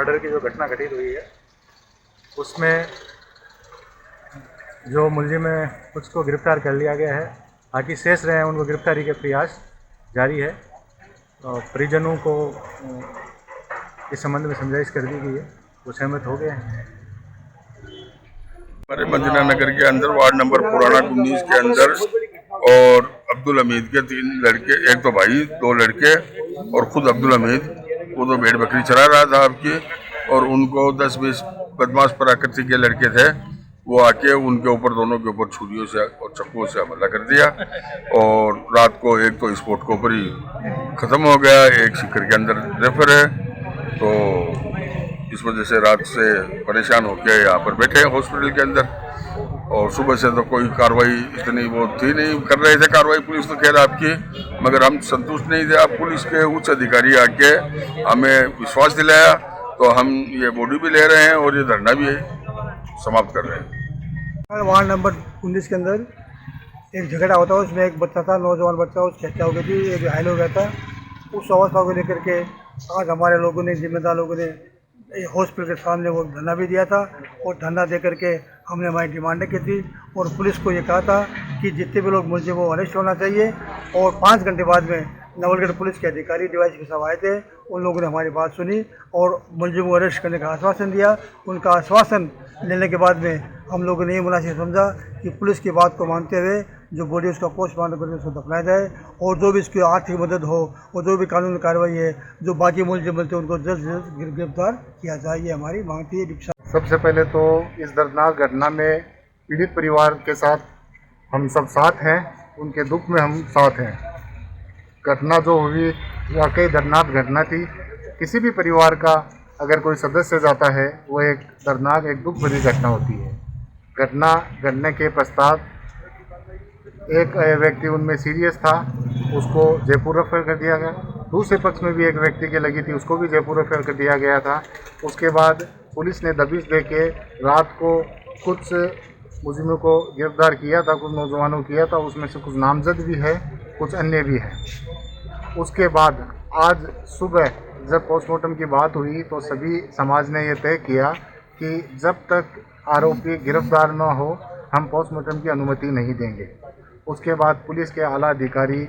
Murder की जो घटना घटित हुई है उसमें जो मुलजिम है उसको गिरफ्तार कर लिया गया है। बाकी शेष रहे हैं उनको गिरफ्तारी के प्रयास जारी है। और परिजनों को इस संबंध में समझाइश कर दी गई है, वो सहमत हो गए हैं। हमारे मदीना नगर के अंदर वार्ड नंबर पुराना 19 के अंदर और अब्दुल हमीद के 3 लड़के, एक तो भाई 2 लड़के और खुद अब्दुल हमीद, वो तो भेड़ बकरी चरा रहा था आपकी, और उनको 10-20 बदमाश प्रकृति के लड़के थे, वो आके उनके ऊपर, दोनों के ऊपर छुरियों से और चाकुओं से हमला कर दिया। और रात को एक तो स्पॉट के ऊपर ही खत्म हो गया, एक शिखर के अंदर रेफर है। तो इस वजह से रात से परेशान होकर यहाँ पर बैठे हैं हॉस्पिटल के अंदर। और सुबह से तो कोई कार्रवाई इतनी वो थी नहीं, कर रहे थे कार्रवाई पुलिस तो खैर आपकी, मगर हम संतुष्ट नहीं थे। अब पुलिस के उच्च अधिकारी आके हमें विश्वास दिलाया, तो हम ये बॉडी भी ले रहे हैं और ये धरना भी समाप्त कर रहे हैं। वार्ड नंबर 19 के अंदर एक झगड़ा होता है, उसमें एक बच्चा था, नौजवान बच्चा, उसकी हत्या हो गई थी, एक घायल हो गया था। उस अवस्था को लेकर के आज हमारे लोगों ने, जिम्मेदार लोगों ने हॉस्पिटल के सामने वो धरना भी दिया था। और धरना दे करके हमने हमारी डिमांडें की थी और पुलिस को ये कहा था कि जितने भी लोग मुलजिम वो अरेस्ट होना चाहिए। और 5 घंटे बाद में नवलगढ़ पुलिस के अधिकारी डिवाइस के सब आए थे, उन लोगों ने हमारी बात सुनी और मुलजिम को अरेस्ट करने का आश्वासन दिया। उनका आश्वासन लेने के बाद में हम लोगों ने ये मुनासिब समझा कि पुलिस की बात को मानते हुए जो बॉडी उसका पोस्टमार्टम करके उसको दफनाया जाए, और जो भी इसकी आर्थिक मदद हो और जो भी कानूनी कार्रवाई है, जो बाकी मुलजिम बनते हैं उनको जल्द से जल्द गिरफ्तार किया जाए, ये हमारी मांग थी। सबसे पहले तो इस दर्दनाक घटना में पीड़ित परिवार के साथ हम सब साथ हैं, उनके दुख में हम साथ हैं। घटना जो हुई वाकई दर्दनाक घटना थी। किसी भी परिवार का अगर कोई सदस्य जाता है वो एक दर्दनाक, एक दुख भरी घटना होती है। घटना घटने के पश्चात एक व्यक्ति उनमें सीरियस था, उसको जयपुर रेफर कर दिया गया। दूसरे पक्ष में भी एक व्यक्ति की लगी थी, उसको भी जयपुर रेफर कर दिया गया था। उसके बाद पुलिस ने दबिश दे के रात को कुछ मुलजिमों को गिरफ्तार किया था, कुछ नौजवानों को किया था, उसमें से कुछ नामजद भी है, कुछ अन्य भी है। उसके बाद आज सुबह जब पोस्टमार्टम की बात हुई तो सभी समाज ने यह तय किया कि जब तक आरोपी गिरफ्तार न हो हम पोस्टमार्टम की अनुमति नहीं देंगे। उसके बाद पुलिस के आला अधिकारी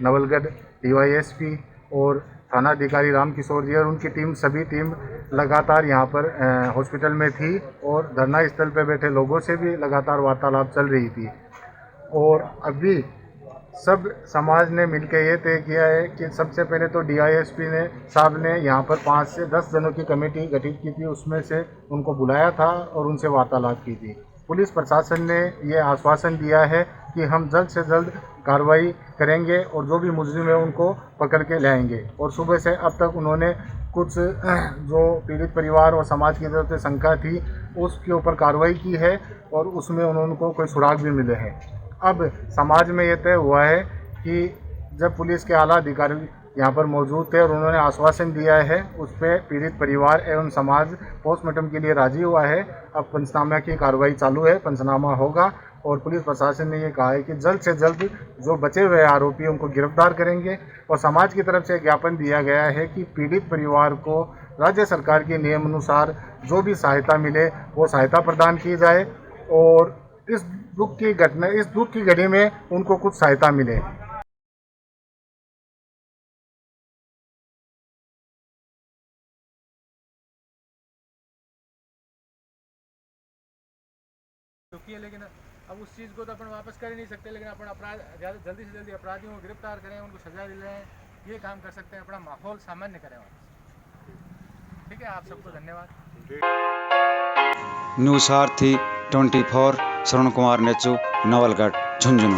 नवलगढ़ डीवाईएसपी और थाना अधिकारी रामकिशोर जी और उनकी टीम, सभी टीम लगातार यहाँ पर हॉस्पिटल में थी और धरना स्थल पर बैठे लोगों से भी लगातार वार्तालाप चल रही थी। और अभी सब समाज ने मिलकर ये तय किया है कि सबसे पहले तो डीआईएसपी ने साहब ने यहाँ पर 5 से 10 जनों की कमेटी गठित की थी, उसमें से उनको बुलाया था और उनसे वार्तालाप की थी। पुलिस प्रशासन ने ये आश्वासन दिया है कि हम जल्द से जल्द कार्रवाई करेंगे और जो भी मुलजिम है उनको पकड़ के लाएंगे। और सुबह से अब तक उन्होंने कुछ जो पीड़ित परिवार और समाज की तरफ से शंका थी उसके ऊपर कार्रवाई की है और उसमें उनको कोई सुराग भी मिले हैं। अब समाज में ये तय हुआ है कि जब पुलिस के आला अधिकारी यहाँ पर मौजूद थे और उन्होंने आश्वासन दिया है, उस पर पीड़ित परिवार एवं समाज पोस्टमार्टम के लिए राजी हुआ है। अब पंचनामा की कार्रवाई चालू है, पंचनामा होगा और पुलिस प्रशासन ने ये कहा है कि जल्द से जल्द जो बचे हुए आरोपी उनको गिरफ्तार करेंगे। और समाज की तरफ से ज्ञापन दिया गया है कि पीड़ित परिवार को राज्य सरकार के नियम अनुसार जो भी सहायता मिले वो सहायता प्रदान की जाए और इस दुख की घड़ी में उनको कुछ सहायता मिले। लेकिन अब उस चीज़ को तो अपन वापस कर ही नहीं सकते, लेकिन अपन अपराध जल्दी से जल्दी अपराधियों को गिरफ्तार करें, उनको सजा दिलाएं, ये काम कर सकते हैं, अपना माहौल सामान्य करें वापस। ठीक है, आप सबको धन्यवाद। न्यूज़ सारथी 24 श्रवण कुमार नेचू, नवलगढ़, झुंझुनू।